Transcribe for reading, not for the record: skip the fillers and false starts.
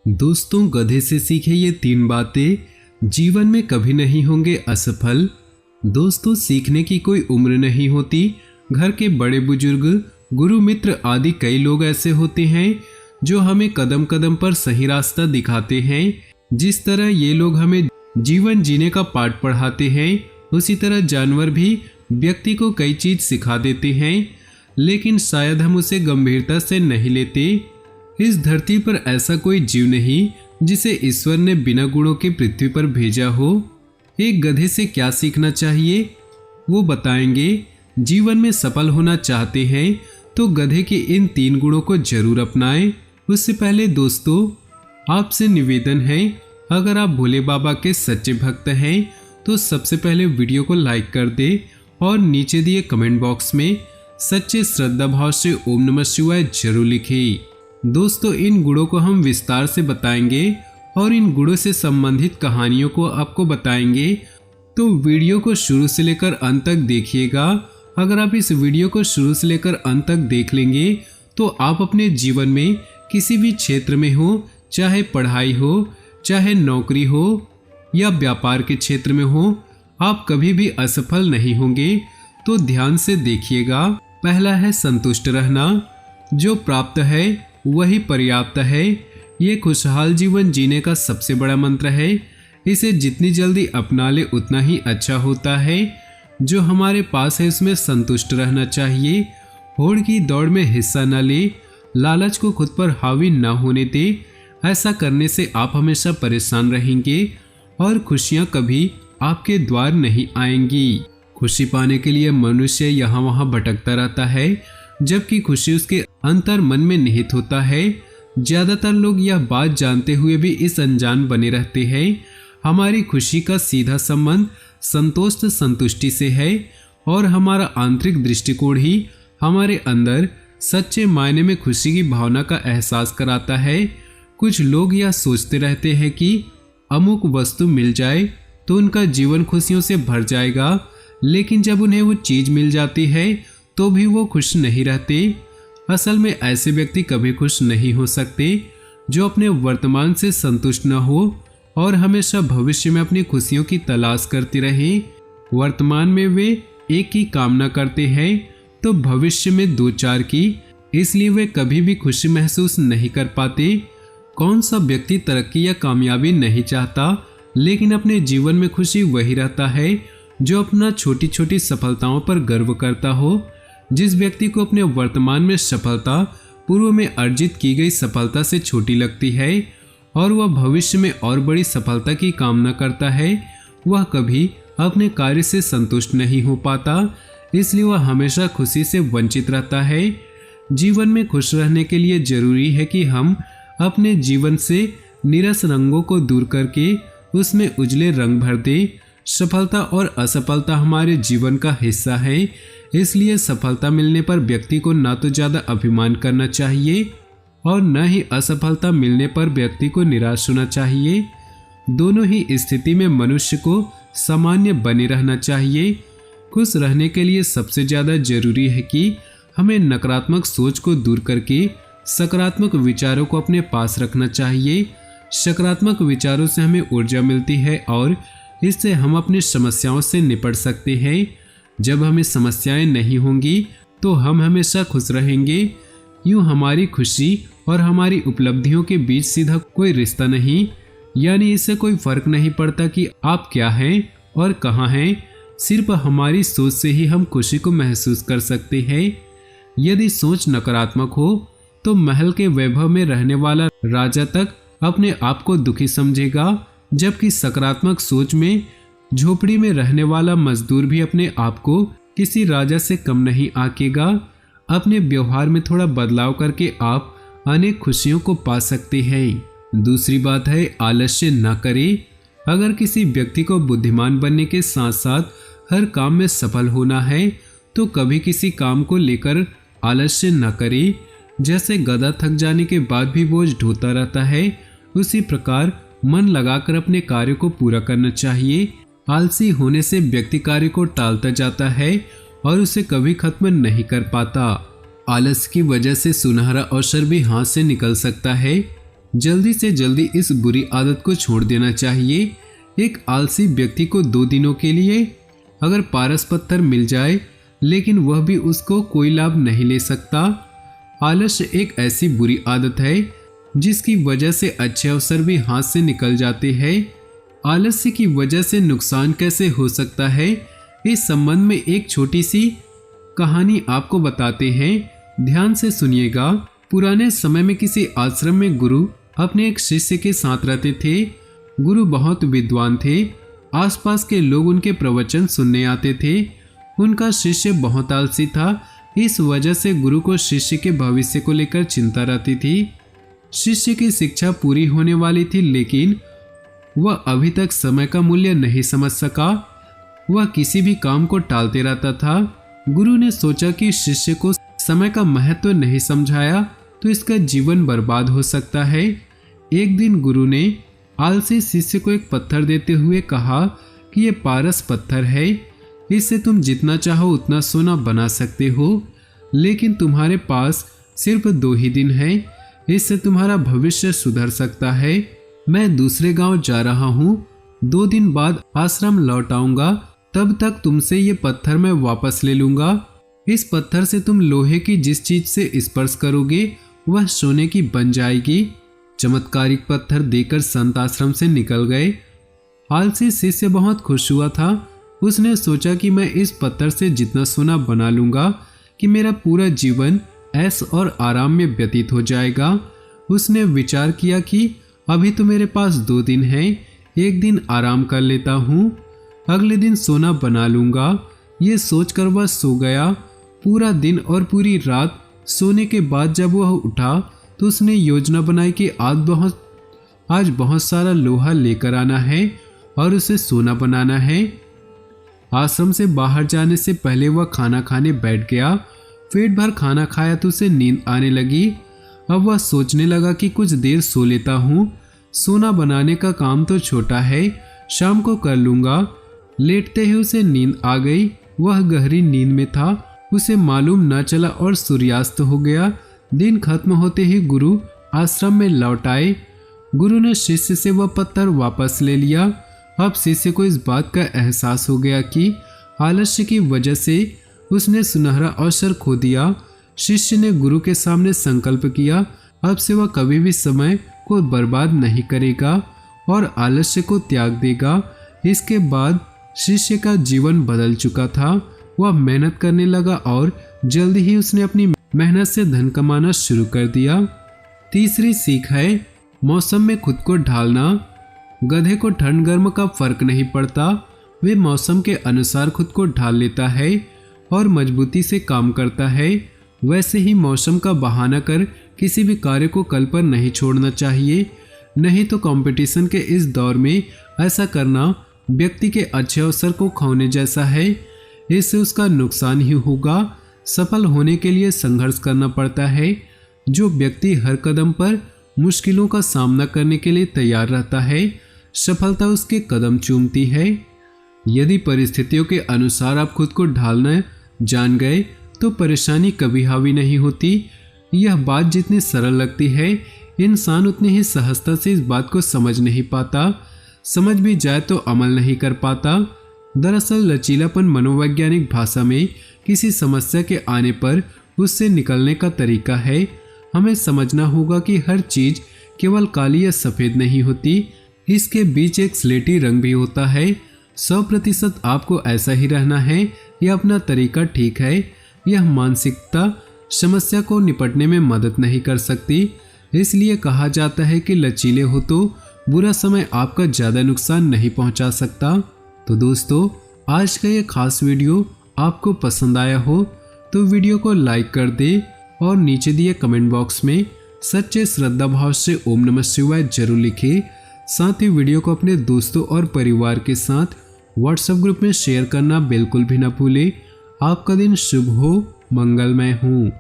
दोस्तों, गधे से सीखे ये 3 बातें जीवन में कभी नहीं होंगे असफल। दोस्तों, सीखने की कोई उम्र नहीं होती। घर के बड़े बुजुर्ग, गुरु, मित्र आदि कई लोग ऐसे होते हैं जो हमें कदम कदम पर सही रास्ता दिखाते हैं। जिस तरह ये लोग हमें जीवन जीने का पाठ पढ़ाते हैं, उसी तरह जानवर भी व्यक्ति को कई चीज सिखा देते हैं, लेकिन शायद हम उसे गंभीरता से नहीं लेते। इस धरती पर ऐसा कोई जीव नहीं जिसे ईश्वर ने बिना गुणों के पृथ्वी पर भेजा हो। एक गधे से क्या सीखना चाहिए वो बताएंगे। जीवन में सफल होना चाहते हैं तो गधे के इन 3 गुणों को जरूर अपनाएं। उससे पहले दोस्तों, आपसे निवेदन है, अगर आप भोले बाबा के सच्चे भक्त हैं तो सबसे पहले वीडियो को लाइक कर दे और नीचे दिए कमेंट बॉक्स में सच्चे श्रद्धा भाव से ओम नमः शिवाय जरूर लिखें। दोस्तों, इन गुणों को हम विस्तार से बताएंगे और इन गुणों से संबंधित कहानियों को आपको बताएंगे, तो वीडियो को शुरू से लेकर अंत तक देखिएगा। अगर आप इस वीडियो को शुरू से लेकर अंत तक देख लेंगे तो आप अपने जीवन में किसी भी क्षेत्र में हो, चाहे पढ़ाई हो, चाहे नौकरी हो या व्यापार के क्षेत्र में हो, आप कभी भी असफल नहीं होंगे। तो ध्यान से देखिएगा। पहला है संतुष्ट रहना। जो प्राप्त है वही पर्याप्त है। ये खुशहाल जीवन जीने का सबसे बड़ा मंत्र है। इसे जितनी जल्दी अपना ले उतना ही अच्छा होता है। जो हमारे पास है उसमें संतुष्ट रहना चाहिए। होड़ की दौड़ में हिस्सा न ले, लालच को खुद पर हावी न होने दे। ऐसा करने से आप हमेशा परेशान रहेंगे और खुशियां कभी आपके द्वार नहीं आएंगी। खुशी पाने के लिए मनुष्य यहाँ वहाँ भटकता रहता है, जबकि खुशी उसके अंतर मन में निहित होता है। ज्यादातर लोग यह बात जानते हुए भी इस अनजान बने रहते हैं। हमारी खुशी का सीधा संबंध संतोष संतुष्टि से है और हमारा आंतरिक दृष्टिकोण ही हमारे अंदर सच्चे मायने में खुशी की भावना का एहसास कराता है। कुछ लोग यह सोचते रहते हैं कि अमुक वस्तु मिल जाए तो उनका जीवन खुशियों से भर जाएगा, लेकिन जब उन्हें वो चीज मिल जाती है तो भी वो खुश नहीं रहते। असल में ऐसे व्यक्ति कभी खुश नहीं हो सकते जो अपने वर्तमान से संतुष्ट न हो और हमेशा भविष्य में अपनी खुशियों की तलाश करते रहे। वर्तमान में वे एक की कामना करते हैं तो भविष्य में 2-4 की, इसलिए वे कभी भी खुशी महसूस नहीं कर पाते। कौन सा व्यक्ति तरक्की या कामयाबी नहीं चाहता, लेकिन अपने जीवन में खुशी वही रहता है जो अपना छोटी छोटी सफलताओं पर गर्व करता हो। जिस व्यक्ति को अपने वर्तमान में सफलता पूर्व में अर्जित की गई सफलता से छोटी लगती है और वह भविष्य में और बड़ी सफलता की कामना करता है, वह कभी अपने कार्य से संतुष्ट नहीं हो पाता, इसलिए वह हमेशा खुशी से वंचित रहता है। जीवन में खुश रहने के लिए जरूरी है कि हम अपने जीवन से नीरस रंगों को दूर करके उसमें उजले रंग भर दे। सफलता और असफलता हमारे जीवन का हिस्सा है, इसलिए सफलता मिलने पर व्यक्ति को न तो ज्यादा अभिमान करना चाहिए और न ही असफलता मिलने पर व्यक्ति को निराश होना चाहिए। दोनों ही स्थिति में मनुष्य को सामान्य बने रहना चाहिए। खुश रहने के लिए सबसे ज्यादा जरूरी है कि हमें नकारात्मक सोच को दूर करके सकारात्मक विचारों को अपने पास रखना चाहिए। सकारात्मक विचारों से हमें ऊर्जा मिलती है और इससे हम अपनी समस्याओं से निपट सकते हैं। जब हमें समस्याएं नहीं होंगी तो हम हमेशा खुश रहेंगे। यूं हमारी खुशी और हमारी उपलब्धियों के बीच सीधा कोई रिश्ता नहीं, यानी इससे कोई फर्क नहीं पड़ता कि आप क्या हैं और कहाँ हैं। सिर्फ हमारी सोच से ही हम खुशी को महसूस कर सकते हैं। यदि सोच नकारात्मक हो तो महल के वैभव में रहने वाला राजा तक अपने आप को दुखी समझेगा, जबकि सकारात्मक सोच में झोपड़ी में रहने वाला मजदूर भी अपने आप को किसी राजा से कम नहीं आंकेगा। अपने व्यवहार में थोड़ा बदलाव करके आप अनेक खुशियों को पा सकते हैं। दूसरी बात है, आलस्य न करें। अगर किसी व्यक्ति को बुद्धिमान बनने के साथ साथ हर काम में सफल होना है तो कभी किसी काम को लेकर आलस्य न करे। जैसे गधा थक जाने के बाद भी बोझ ढोता रहता है, उसी प्रकार मन लगाकर अपने कार्य को पूरा करना चाहिए। आलसी होने से व्यक्ति कार्य को टालता जाता है और उसे कभी खत्म नहीं कर पाता। आलस की वजह से सुनहरा अवसर भी हाथ से निकल सकता है। जल्दी से जल्दी इस बुरी आदत को छोड़ देना चाहिए। एक आलसी व्यक्ति को 2 दिनों के लिए अगर पारस पत्थर मिल जाए लेकिन वह भी उसको कोई लाभ नहीं ले सकता। आलस्य एक ऐसी बुरी आदत है जिसकी वजह से अच्छे अवसर भी हाथ से निकल जाते हैं। आलस्य की वजह से नुकसान कैसे हो सकता है, इस संबंध में एक छोटी सी कहानी आपको बताते हैं, ध्यान से सुनिएगा। पुराने समय में किसी आश्रम में गुरु अपने एक शिष्य के साथ रहते थे। गुरु बहुत विद्वान थे, आसपास के लोग उनके प्रवचन सुनने आते थे। उनका शिष्य बहुत आलसी था, इस वजह से गुरु को शिष्य के भविष्य को लेकर चिंता रहती थी। शिष्य की शिक्षा पूरी होने वाली थी लेकिन वह अभी तक समय का मूल्य नहीं समझ सका। वह किसी भी काम को टालते रहता था। गुरु ने सोचा कि शिष्य को समय का महत्व नहीं समझाया तो इसका जीवन बर्बाद हो सकता है। एक दिन गुरु ने आलसी शिष्य को एक पत्थर देते हुए कहा कि यह पारस पत्थर है, इससे तुम जितना चाहो उतना सोना बना सकते हो, लेकिन तुम्हारे पास सिर्फ 2 ही दिन है, इससे तुम्हारा भविष्य सुधर सकता है। मैं दूसरे गांव जा रहा हूँ, 2 दिन बाद आश्रम लौट आऊंगा, तब तक तुमसे ये पत्थर मैं वापस ले लूंगा। इस पत्थर से तुम लोहे की जिस चीज से स्पर्श करोगे वह सोने की बन जाएगी। चमत्कारिक पत्थर देकर संत आश्रम से निकल गए। आलसी शिष्य बहुत खुश हुआ था। उसने सोचा कि मैं इस पत्थर से जितना सोना बना लूंगा कि मेरा पूरा जीवन ऐश और आराम में व्यतीत हो जाएगा। उसने विचार किया कि अभी तो मेरे पास 2 दिन हैं, एक दिन आराम कर लेता हूँ, अगले दिन सोना बना लूंगा। ये सोचकर वह सो गया। पूरा दिन और पूरी रात सोने के बाद जब वह उठा तो उसने योजना बनाई कि आज बहुत सारा लोहा लेकर आना है और उसे सोना बनाना है। आश्रम से बाहर जाने से पहले वह खाना खाने बैठ गया। पेट भर खाना खाया तो उसे नींद आने लगी। अब वह सोचने लगा कि कुछ देर सो लेता हूँ, सोना बनाने का काम तो छोटा है, शाम को कर लूँगा। लेटते ही उसे नींद आ गई। वह गहरी नींद में था, उसे मालूम न चला और सूर्यास्त हो गया। दिन खत्म होते ही गुरु आश्रम में लौट आए। गुरु ने शिष्य से वह पत्थर वापस ले लिया। अब शिष्य को इस बात का एहसास हो गया कि आलस्य की वजह से उसने सुनहरा अवसर खो दिया। शिष्य ने गुरु के सामने संकल्प किया, अब से वह कभी भी समय को बर्बाद नहीं करेगा और आलस्य को त्याग देगा। इसके बाद शिष्य का जीवन बदल चुका था। वह मेहनत करने लगा और जल्दी ही उसने अपनी मेहनत से धन कमाना शुरू कर दिया। तीसरी सीख है मौसम में खुद को ढालना। गधे को ठंड गर्म का फर्क नहीं पड़ता, वे मौसम के अनुसार खुद को ढाल लेता है और मजबूती से काम करता है। वैसे ही मौसम का बहाना कर किसी भी कार्य को कल पर नहीं छोड़ना चाहिए, नहीं तो कंपटीशन के इस दौर में ऐसा करना व्यक्ति के अच्छे अवसर को खोने जैसा है। इससे उसका नुकसान ही होगा। सफल होने के लिए संघर्ष करना पड़ता है। जो व्यक्ति हर कदम पर मुश्किलों का सामना करने के लिए तैयार रहता है, सफलता उसके कदम चूमती है। यदि परिस्थितियों के अनुसार आप खुद को ढालना जान गए तो परेशानी कभी हावी नहीं होती। यह बात जितनी सरल लगती है, इंसान उतनी ही सहजता से इस बात को समझ नहीं पाता। समझ भी जाए तो अमल नहीं कर पाता। दरअसल लचीलापन मनोवैज्ञानिक भाषा में किसी समस्या के आने पर उससे निकलने का तरीका है। हमें समझना होगा कि हर चीज केवल काली या सफेद नहीं होती, इसके बीच एक स्लेटी रंग भी होता है। 100% आपको ऐसा ही रहना है, यह अपना तरीका ठीक है। यह मानसिकता समस्या को निपटने में मदद नहीं कर सकती। इसलिए कहा जाता है कि लचीले हो तो बुरा समय आपका ज़्यादा नुकसान नहीं पहुंचा सकता। तो दोस्तों, आज का ये खास वीडियो आपको पसंद आया हो तो वीडियो को लाइक कर दे और नीचे दिए कमेंट बॉक्स में सच्चे श्रद्धा भाव से ओम नमः शिवाय जरूर लिखें। साथ ही वीडियो को अपने दोस्तों और परिवार के साथ व्हाट्सएप ग्रुप में शेयर करना बिल्कुल भी ना भूलें। आपका दिन शुभ हो, मंगलमय हो।